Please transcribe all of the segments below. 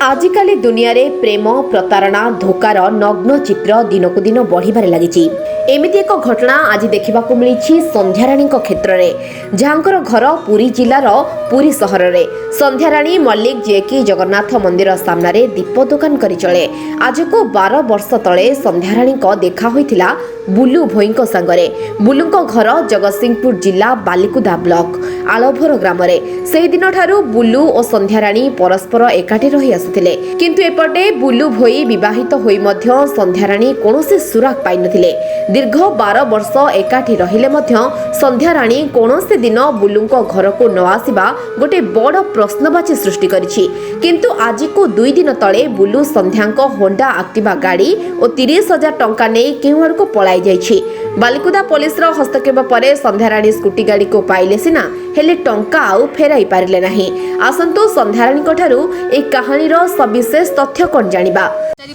आजिकाली दुनिया रे प्रेम प्रतारणा धोकार नग्न चित्र दिनकु दिन बढ़िबारे लागिछि। एमिति एक घटना आज देखा मिली संध्याराणी क्षेत्र में जहाँकर घर पुरी जिलार पुरी सहर में संध्याराणी मल्लिक जे कि जगन्नाथ मंदिर सामने दीप दुकान करी चले। आज को 12 वर्ष तले संध्याराणी देखा होइथिला बुलू भोई सांगरे। बुलू घर जगतसिंहपुर जिला बालिकुदा ब्लॉक आलभर ग्राम से दिन ठारू बुलू और संध्याराणी परस्पर एकाठी रही आसुथिले, किंतु एपटे बुलू भोई विवाहित होई मध्य संध्याराणी कोनोसी सुराग पाइ नथिले। दीर्घ 12 वर्ष एकाठी रहिले मध्य संध्याराणी कोनोसी दिन बुलू घर को न आसिबा गोटे बड़ प्रश्नवाची सृष्टि करिछि। किंतु आज को 2 दिन तले बुलू संध्यांको होंडा एक्टिवा गाड़ी और 30,000 टंका नै केउआड़ को पलाई जाइछि। बालिकुदा पुलिस रो हस्तक्षेप परे संध्याराणी स्कूटी गाड़ी को पाइले सिना हेले टंका आउ फेराई पारिले नाही। आसंतु संध्याराणी ठारू ए कहानी रो सविशेष तथ्य कोन जानिबा।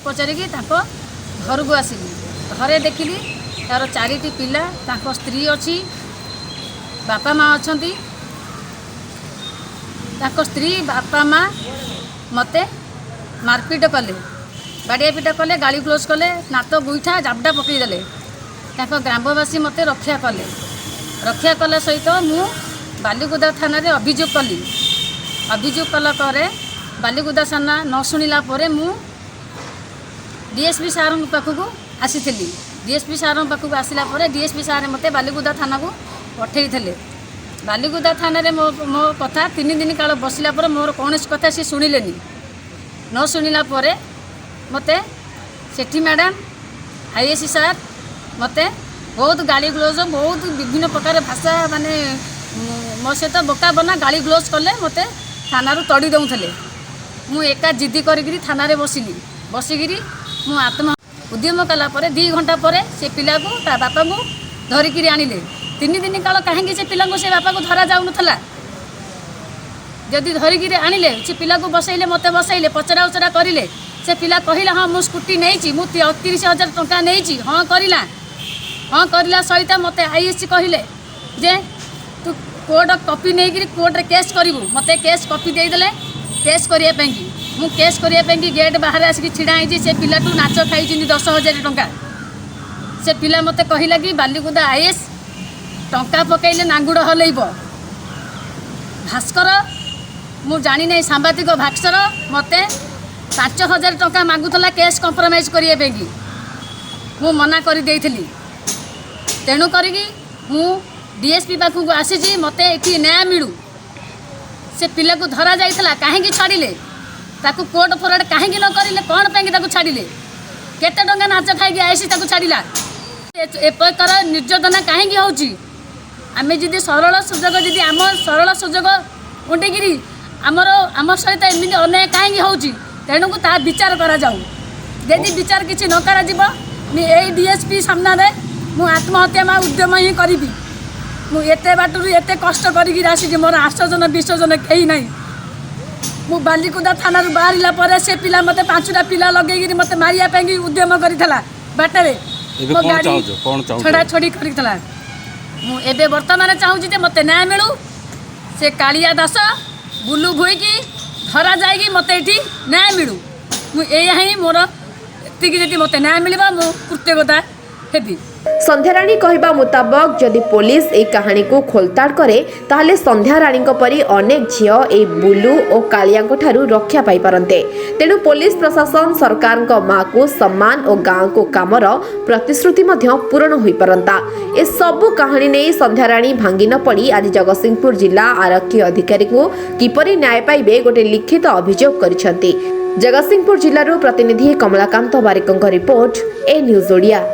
पचारि कि ताको घर को आसिली, घरे देखिली तार 4टी पिला, ताको स्त्री अछि, बापा माँ अछंती। ताको स्त्री बापा माँ मते मारपीट कले, बाड़िया पिटा कले, गाड़ी क्लोज कले, नात गुईठा जाबडा पकई देले। ताको ग्रामवासी मते रक्षा कले सहित मु बालिकुदा थाना रे अभियोग कली। अभियोग कला करे बालिकुदा थाना न शुणिला परे मु डीएसपी सार पाखक आसीथिली। डीएसपी सार पाखक आसिला परे डीएसपी सार मते बालिकुदा थाना को पठेई थिले। बालिकुदा थाना रे मो कथा 3 दिन काल बसिला परे मोर कोनस कथा से सुनिलेनी। न शुणिला परे मते सेठी मैडम आईएससी सार मते बहुत गाड़ी ग्लोज, बहुत विभिन्न प्रकार भाषा माने मो सहित बोका बना गाड़ी ग्लोज कले, मते थाना तड़ी दौले। मु एका जिद्दी करी थाना रे बसिकी मु आत्म उद्यम कला परे 2 घंटा परे से पिला को ता बापा को धरिकी आनिले। 3 दिन काल कहीं से पिला को से बापा को धरा जाऊ नथला। जदि धरिकी आनिले से पिला को बसैले, मते बसैले, पचरा उचरा करिले। से पिला कहिला हाँ मु स्कूटी नहीं मु 30,000 टंका नहीं। हाँ करला सहित मते आईएससी कहले जे तू कोर्ट कॉपी नहीं कोर्ट रे केस करिवु। मते केस कॉपी दे देले। केस करिया पेंगी मु केस करिया पेंगी गेट बाहर आसिक छिड़ा है। से पिला टू नाच खाई 10,000 टंका। से पिला मते कहिला कि बालिकुदा आईएस टंका पकैले नांगुड़ हलैब। भास्कर मु जानी नहीं सांबादिक भास्कर मते 5,000 टंका मागुथला केस कंप्रोमाइज करिया पेंगी। मु मना करी देइथिली। तेणु करी मु डीएसपी पाखक आसी मते एठी न्याय मिलू। से पिला को धरा जाइथला काहेकि छाड़िले, ताकू कोर्ट फरवर्ड काहेकि न करिले, कोन पेंगी ताकू छाड़िले, केते टंका नाच खाइकी आईसी ताकू छाड़िला। ए प्रकार निर्यातना काहेकि होउची। आमे जदि सरल सुजोग जदि आम सरल सुजोग उंटेगिरी आम सहित एमि अन्याय काहेकि होउची। तेणु को ता विचार करा जाऊ। यदि विचार किछि न करा जिवो ए डीएसपी सामना रे मु आत्महत्या मा उद्यम ही करी। मु एते बाटू एते कष्ट करी आसी मोर 8 जन कहीं ना। मु बालिकुदा थाना बाहरिला परे से पिला मते 5टा पिला लगेगी मते मारिया पेंगी उद्यम करिथला बाटरे। मो गाड़ी छड़ा छड़ी करिथला। मु एबे वर्तमान चाहूची जे मते न्याय मिलू। से कालिया दास बुलू भोई की धरा जाएगी मते एठी न्याय मिलू। मु एया ही मोर एतिकी जदि मते न्याय मिलबा मु कृतज्ञता हेबी। संध्याराणी कहवा मुताबक जदि पुलिस ए कहानी को खोलताड़ करे ताहले संध्याराणी परी अनेक झियो ए बुलू और कालिया ठारू रक्षा पाई पारंते। तेणु पुलिस प्रशासन सरकार माँ को सम्मान और गाँव को कामर प्रतिश्रुति पूरण हो पारंता। ए सबु कहानी नहीं संध्याराणी भांगी न पड़ी आज जगतसिंहपुर जिला आरक्षी अधिकारी को किपरि न्याय पाइबे गोटे लिखित अभियोग करिसेंती। जगतसिंहपुर जिल्लारू प्रतिनिधि कमलाकांत बारिकଙ୍କ रिपोर्ट ए न्यूज ओडिया।